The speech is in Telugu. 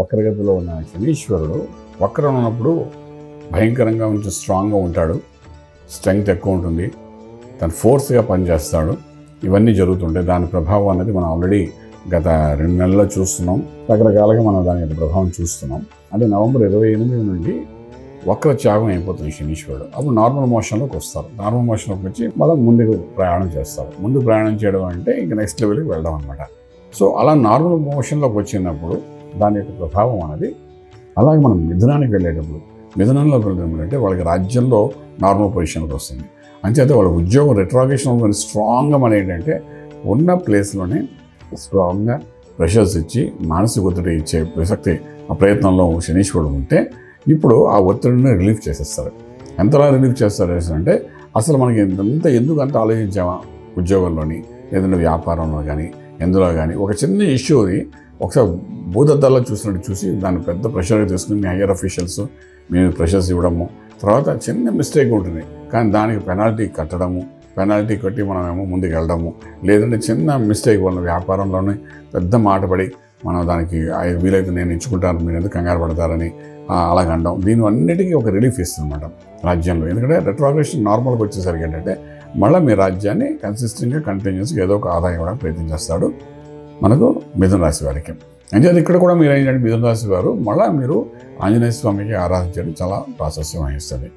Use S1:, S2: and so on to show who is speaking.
S1: వక్రగతిలో ఉన్న శనీశ్వరుడు వక్రం ఉన్నప్పుడు భయంకరంగా కొంచెం స్ట్రాంగ్గా ఉంటాడు, స్ట్రెంగ్త్ ఎక్కువ ఉంటుంది, తను ఫోర్స్గా పనిచేస్తాడు. ఇవన్నీ జరుగుతుంటాయి. దాని ప్రభావం అనేది మనం ఆల్రెడీ గత 2 నెలల్లో చూస్తున్నాం. రకరకాలుగా మనం దాని యొక్క ప్రభావం చూస్తున్నాం. అంటే నవంబర్ 28 నుండి వక్ర త్యాగం అయిపోతుంది శనీశ్వరుడు. అప్పుడు నార్మల్ మోషన్లోకి వస్తారు. నార్మల్ మోషన్లోకి వచ్చి మళ్ళీ ముందుకు ప్రయాణం చేస్తారు. ముందు ప్రయాణం చేయడం అంటే ఇంక నెక్స్ట్ లెవెల్కి వెళ్ళడం అనమాట. సో అలా నార్మల్ మోషన్లోకి వచ్చినప్పుడు దాని యొక్క ప్రభావం అనేది అలాగే మనం మిథునానికి వెళ్ళేటప్పుడు, మిథునంలోకి వెళ్ళడం అంటే వాళ్ళకి రాజ్యంలో నార్మల్ పొజిషన్కి వస్తుంది. అంచేతే వాళ్ళ ఉద్యోగం రెట్రాగేషన్ స్ట్రాంగ్గా మన ఏంటంటే ఉన్న ప్లేస్లోనే స్ట్రాంగ్గా ప్రెషర్స్ ఇచ్చి మానసిక ఒత్తిడి ఇచ్చే ప్రసక్తి ఆ ప్రయత్నంలో శనీశ్వరుడు ఉంటే ఇప్పుడు ఆ ఒత్తిడిని రిలీఫ్ చేసేస్తారు. ఎంతలా రిలీఫ్ చేస్తారు అంటే అసలు మనకి ఎందుకు అంత ఆలోచించామా ఉద్యోగంలోని, ఏదైనా వ్యాపారంలో కానీ ఎందులో కానీ ఒక చిన్న ఇష్యూని ఒకసారి భూతద్దాల్లో చూసినట్టు చూసి దాన్ని పెద్ద ప్రెషర్గా తీసుకుని మీ హయ్యర్ అఫీషియల్స్ మీరు ప్రెషర్స్ ఇవ్వడము, తర్వాత చిన్న మిస్టేక్ ఉంటుంది కానీ దానికి పెనాల్టీ కట్టడము, పెనాల్టీ కట్టి మనమేమో ముందుకు వెళ్ళడము, లేదంటే చిన్న మిస్టేక్ వల్ల వ్యాపారంలోనే పెద్ద మాట పడి మనం దానికి వీలైతే నేను ఇచ్చుకుంటాను మీరు ఎందుకు కంగారు పడతారని అలాగంటాం. దీని అన్నిటికీ ఒక రిలీఫ్ ఇస్తుంది అన్నమాట రాజ్యంలో. ఎందుకంటే రెట్రోగ్రేషన్ నార్మల్గా వచ్చేసరికి ఏంటంటే మళ్ళీ మీ రాజ్యాన్ని కన్సిస్టెంట్గా కంటిన్యూస్గా ఏదో ఒక ఆదాయం ఇవ్వడానికి ప్రయత్నం చేస్తాడు మనకు మిథున రాశి వారికి. అంటే ఇక్కడ కూడా మీరు ఏంటంటే మిథున రాశి వారు మళ్ళీ మీరు ఆంజనేయ స్వామికి ఆరాధించడం చాలా ప్రాశస్యం వహిస్తుంది.